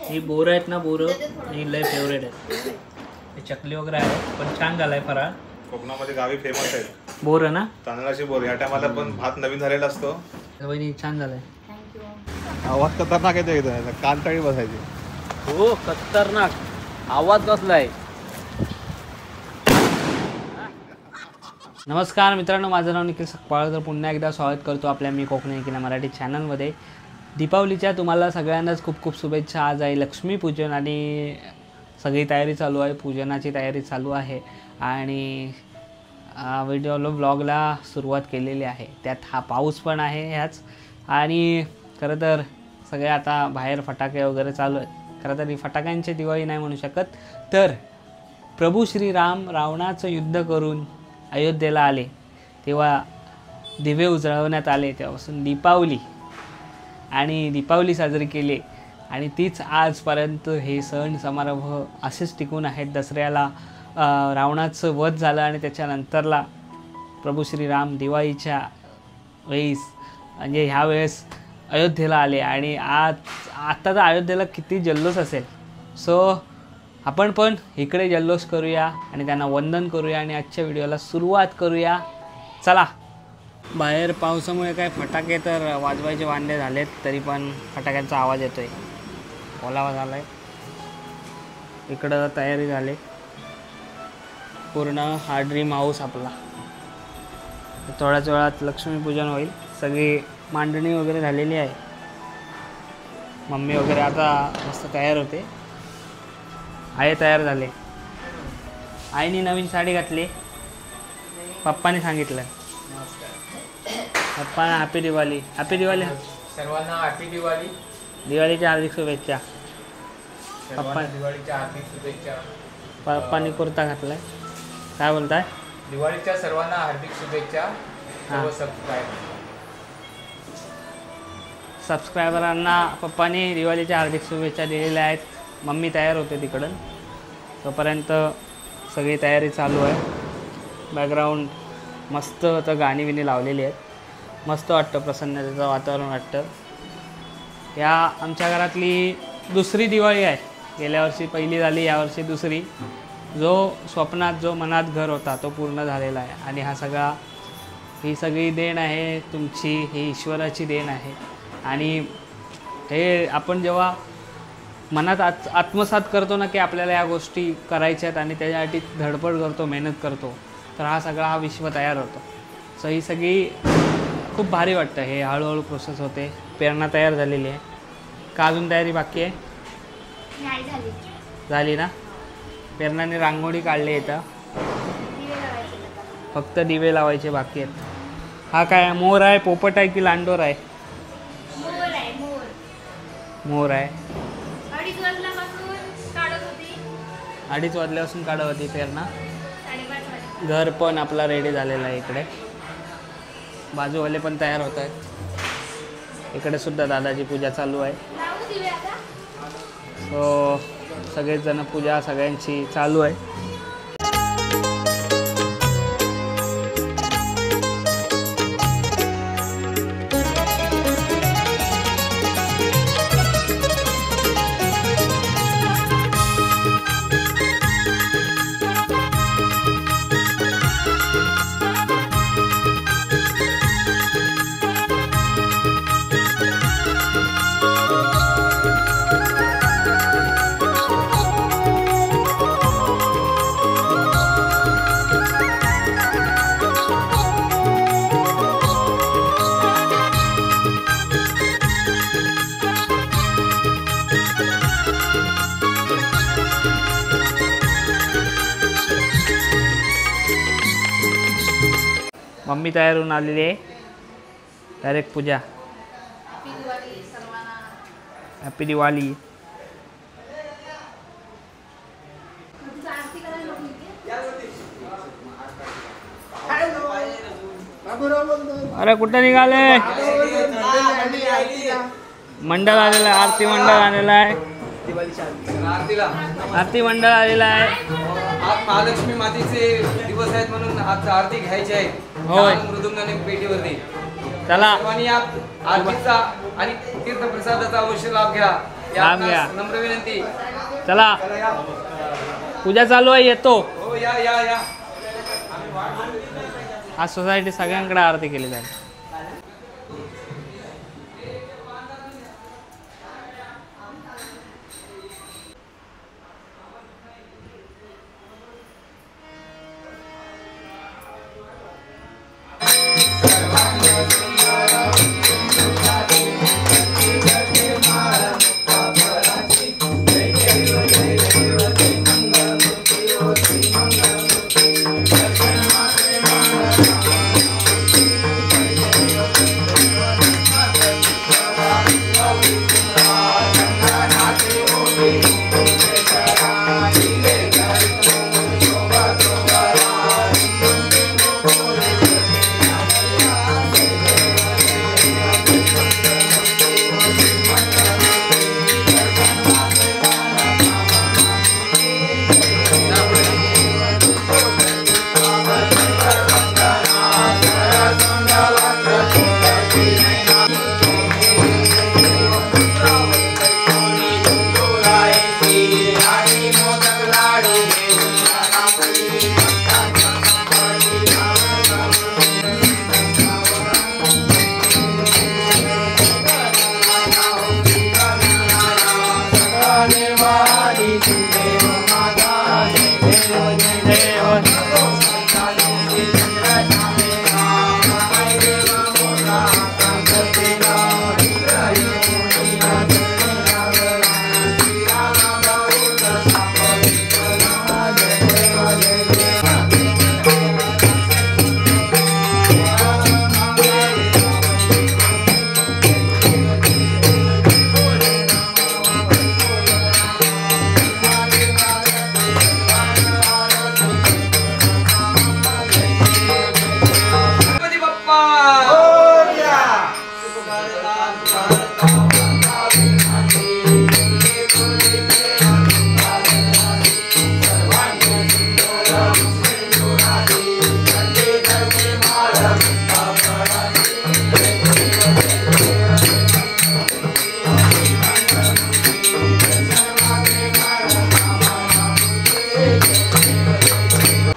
ही बोरं आहेत ना, बोरं ही लय फेवरेट आहेत. हे चकली वगैरे आहे पण छान झालाय फराळ. कोकणामध्ये गावी फेमस आहेत बोरं ना, तांदळाची बोर. या टायमाला पण भात नवीन झालेला असतो. वहिनी छान झालाय. आवाज खतरनाक येतो इथं, कानतळी बसायची. हो खतरनाक आवाज कसलाय. नमस्कार मित्रांनो, माझं नाव निखिल सकपाळ. तर पुन्हा एकदा स्वागत करतो आपल्या मी कोकणी किना मराठी चॅनलमध्ये. दीपावलीच्या तुम्हाला सगळ्यांनाच खूप खूप शुभेच्छा. आज आहे लक्ष्मीपूजन आणि सगळी तयारी चालू आहे, पूजनाची तयारी चालू आहे आणि व्लॉगला सुरुवात केलेली आहे. त्यात हा पाऊस पण आहे ह्याच. आणि खरं तर सगळे आता बाहेर फटाके वगैरे चालू आहेत. खरं तर ही फटाक्यांची दिवाळी नाही म्हणू शकत, तर प्रभू श्रीराम रावणाचं युद्ध करून अयोध्येला आले तेव्हा दिवे उजळवण्यात आले, तेव्हापासून दीपावली आणि दीपावली साजरी केली आणि तीच आजपर्यंत हे सण समारंभ असेच टिकून आहेत. दसऱ्याला रावणाचं वध झालं आणि त्याच्यानंतरला प्रभू श्रीराम दिवाळीच्या वेळेस म्हणजे ह्या वेळेस अयोध्येला आले आणि आता तर अयोध्येला किती जल्लोष असेल. सो आपण पण इकडे जल्लोष करूया आणि त्यांना वंदन करूया आणि आजच्या व्हिडिओला सुरुवात करूया. चला. बाहेर पावसामुळे काय फटाके तर वाजवायचे वांदे झालेत, तरी पण फटाक्यांचा आवाज येतोय, ओलावा झाला आहे. इकडं तयारी झाली पूर्ण. हा ड्रीम हाऊस आपला. थोड्याच वेळात लक्ष्मीपूजन होईल. सगळी मांडणी वगैरे झालेली आहे. मम्मी वगैरे आता मस्त तयार होते. आई तयार झाले. आईने नवीन साडी घातली. पप्पाने सांगितलं. पप्पांना हॅपी दिवाळी. हॅपी दिवाळी सर्वांना. हॅपी दिवाळी. दिवाळीच्या हार्दिक शुभेच्छा. पप्पा दिवाळीच्या हार्दिक शुभेच्छा. पप्पांनी कुर्ता घातलाय. काय बोलताय? दिवाळीच्या सर्वांना हार्दिक शुभेच्छा. सर्व सबस्क्रायबरांना पप्पांनी दिवाळीच्या हार्दिक शुभेच्छा दिलेल्या आहेत. मम्मी तयार होते तिकडून. तोपर्यंत सगळी तयारी चालू आहे. बॅकग्राऊंड मस्त तर गाणी बिणी लावलेली आहेत. मस्त वाटतं, प्रसन्नतेचं वातावरण वाटतं. या आमच्या घरातली दुसरी दिवाळी आहे. गेल्या वर्षी पहिली झाली, यावर्षी दुसरी. जो स्वप्नात जो मनात घर होता तो पूर्ण झालेला आहे आणि ही सगळी देण आहे तुमची, ही ईश्वराची देण आहे. आणि हे आपण जेव्हा मनात आत्मसात करतो ना की आपल्याला या गोष्टी करायच्या आहेत आणि त्याच्यासाठी धडपड करतो, मेहनत करतो, तर हा विश्व तयार होतो. सो ही सगळी खूप भारी वाटतं. हे हळूहळू प्रोसेस होते. प्रेरणा तयार झालेली आहे का? अजून तयारी बाकी आहे? झाली ना? प्रेरणाने रांगोळी काढली. इथं फक्त दिवे लावायचे बाकी आहेत. हा काय मोर आहे, पोपट आहे की लांडोर आहे? मोर आहे. 2:30 वाजल्यापासून काढत होती प्रेरणा. घर पण आपला रेडी झालेला आहे. इकडे बाजूवाले पण तयार होत आहेत. इकडे सुद्धा दादाची पूजा चालू आहे. सो सगळेच जण पूजा सगळ्यांची चालू आहे. मम्मी तयार होऊन आलेली आहे. डायरेक्ट पूजा. हॅपी दिवाळी. अरे कुठं निघाले? मंडळ आलेलं आहे. आरती मंडळ आलेलं आहे. आरती मंडळ आलेलं आहे. आज महालक्ष्मी मातेचे दिवस आहेत म्हणून आज आरती घ्यायची आहे. होय. मृदुंगाने पेटीवरती. चला. आणि आरतीचा आणि तीर्थप्रसादाचा अवश्य लाभ घ्या. लांब घ्या. नम्र विनंती. चला पूजा चालू आहे, येतो. हो या. आज सोसायटी सगळ्यांकडे आरती केली जाईल.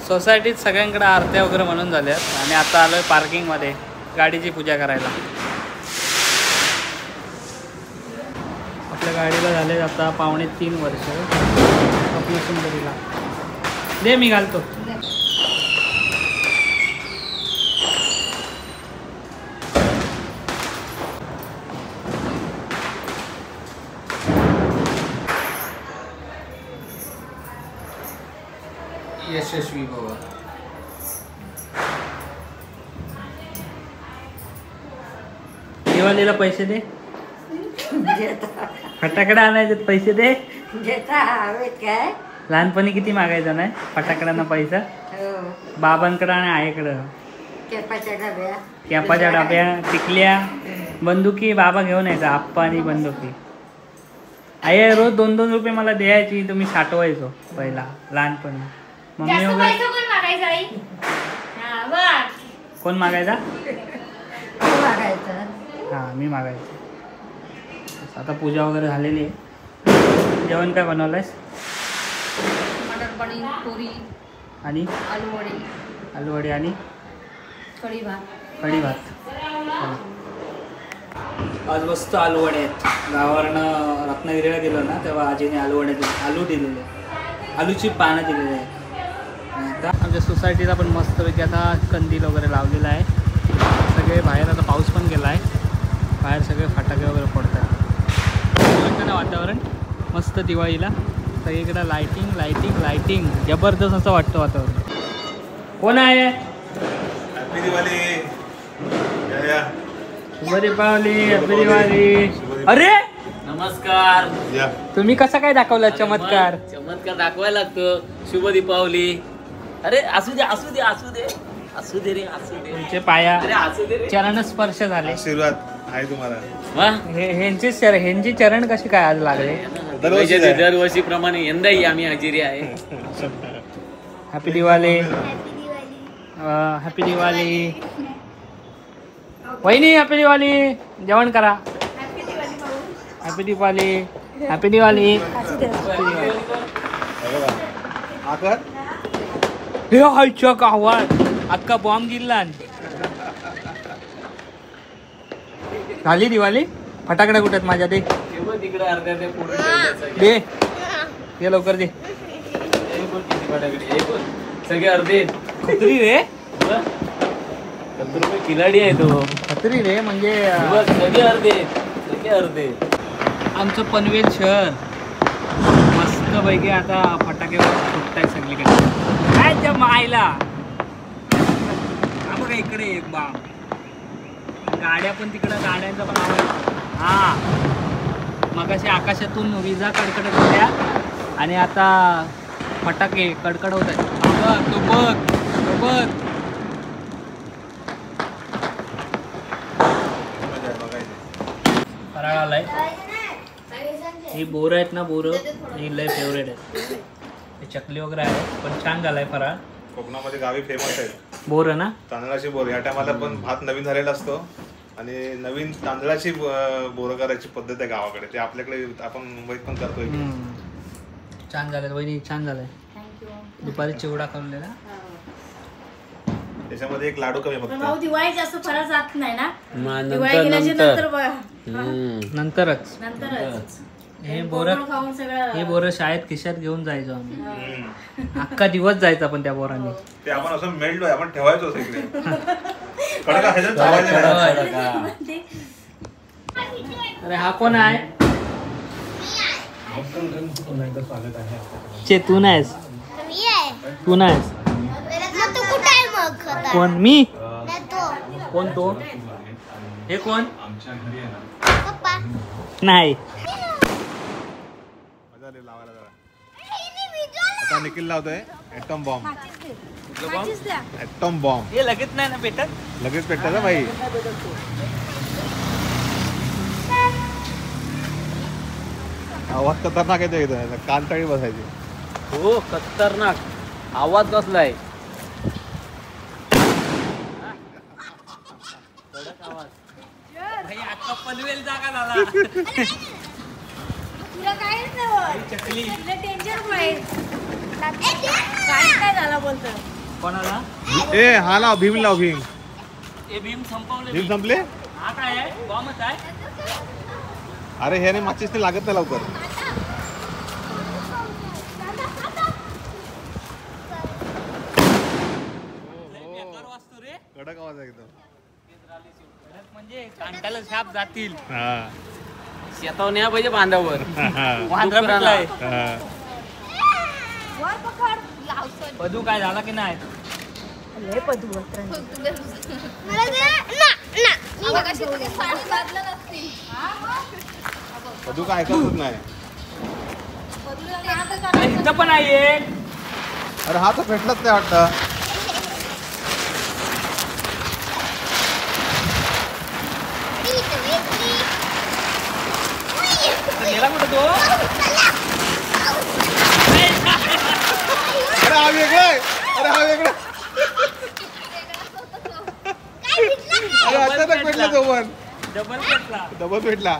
सोसायटीत सगळ्यांकडे आरत्या वगैरे म्हणून झाल्यात आणि आता आलोय पार्किंगमध्ये गाडीची पूजा करायला. आपल्या गाडीला झाले आता 3.5 वर्ष. आपल्या सुंदरीला दे, मी घालतो. यशस्वी भव. दिवाळीला पैसे दे, फटाकडे आणायचे पैसे दे. काय लहानपणी किती मागायचा नाही फटाकड्यांना पैसा, बाबांकडे आणि आईकडं. कॅपाच्या डब्या, टिकल्या, बंदुकी बाबा घेऊन यायचा. आप्पा आणि बंदुकी. आई रोज 2-2 रुपये मला द्यायची, तुम्ही साठवायचो पहिला लहानपणी. मम्मी वगैरे कोण मागायचा? हां, मी मागायचो. आता पूजा वगैरे झालेली आहे. जेवण काय बनवलंयस? मटर पनीर, पुरी आणि आलू वडी आणि कढी भात. आज मस्त आलू वडे आहेत. गावावरनं रत्नागिरीला गेलो ना तेव्हा आजीने आलू वडे आलू दिलेले, आलूची पानं दिलेली आहेत. आता आमच्या सोसायटीला पण मस्तपैकी आता कंदील वगैरे लावलेला आहे. सगळे बाहेर, आता पाऊस पण गेला आहे, बाहेर सगळे फटाके वगैरे फोडतात. वातावरण मस्त दिवाळीला सगळीकडे लाइटिंग जबरदस्त असं वाटतं वातावरण. कोण आहे? हॅपी दिवाळी. शुभ दीपावली, हॅपी दिवाळी. अरे नमस्कार. तुम्ही कसा काय दाखवला चमत्कार? चमत्कार दाखवायला लागतो. शुभ दीपावली. अरे असू दे असू दे असू दे असू दे रे असू दे. तुमचे पाया अरे असू दे रे. चरण स्पर्श झाले. आशीर्वाद आहे तुम्हाला. ह्यांचे चरण कसे काय आज लागले? दरवर्षीप्रमाणे यंदाही आम्ही हजेरी आहे. हॅपी दिवाळी. हॅपी दिवाळी वहिनी. हॅपी दिवाळी. जेवण करा. हॅपी दिवाळी. हॅपी दिवाळी. आकर हे आईच्या गावात अक्का बॉम्ब गिरला. झाली दिवाळी. फटाकडे कुठे आहेत माझ्या? दे तिकडे अर्ध्या ते पुढे ठेवण्याचं. दे ते लवकर दे. हे बघ किती फटाकडे. हे बघ, सगळे अर्धे. खत्री रे. 70 रुपये खिलाडी आहे तो. खत्री रे म्हणजे बघ, सगळे अर्धे, सगळे अर्धे. आमचं पनवेल शहर मस्त पैकी आता फटाके फुटतायत सगळीकडे. काय त्या मायला हा बघा इकडे एक बाम. गाड्या पण तिकडं, गाड्यांचा पण आवाज. हा मगाशी आकाशातून विजा कडकडत होत्या आणि आता फटाके कडकडवत आहेत. तो बघ, तो बघ. फराळ आलाय. ही बोरं आहेत ना, बोरं ही लय फेवरेट आहेत. हे चकली वगैरे आहे पण छान झालाय फराळ. कोकणामध्ये गावी फेमस आहेत बोरं ना, तांदळाची बोर. या टायमाला पण भात नवीन झालेला असतो आणि नवीन तांदळाची बोरं करायची पद्धत आहे गावाकडे. ते आपल्याकडे आपण मुंबईत पण करतोय. छान झालंय वहिनी, छान झालंय. दुपारी चिवडा खाल्लेला. त्याच्यामध्ये एक लाडू कमी फक्त. भाऊ दिवाळी जास्त फरक जात नाही ना. नंतर- दिवाळी गेल्याच्या नंतर. नंतर नंतरच नंतरच हे बोरं, खाऊन सगळं हे बोरं शाळेत खिशात घेऊन जायचो आम्ही. अख्खा दिवस जायचा पण त्या बोरांनी. ते आपण असं मेल्ट आपण ठेवायचो असं इकडे. कडक ह्याच्यात चालायचं नाही. अरे हा कोण आहे? चे तू नाहीस, तू नाहीस. कोण? मी. कोण तो? हे कोण? नाही. मजा आली लावायला जरा. आता निखिल लावतोय ऍटम बॉम्ब. ऍटम बॉम्ब हे लगेच नाही ना भेटत. लगेच पेटतात भाई. आवाज खतरनाक येतो इथं. कानतळी बसायची. हो, खतरनाक आवाज कसलाय. अख्खा पनवेल जागा झाला. तुला काहीच नाही डेंजर काय झाला बोलतो. कोणाला? ए हा लाव भीम लाव भीम. हे भीम संपवले. भीम संपले. हा काय आहे? बॉम्बच आहे. अरे ह्याने माचीस ते लागत नाही लवकर. कडक आवाज आहे एकदम. म्हणजे कांटाला छाप जातील. हा. शेतावर न्या पाहिजे बांधावर. वांद्रा पेटलाय. हा. पदू काय झाला की नाही? तू काय ऐकतच नाही. इथं पण आहे एक. अरे हा तर भेटलाच नाही वाटतं. गेला कुठं तो? अरे हा वेगळा आहे. अरे हा वेगळा. अरे अचानक भेटला तो पण. डबल पेटला. डबल भेटला.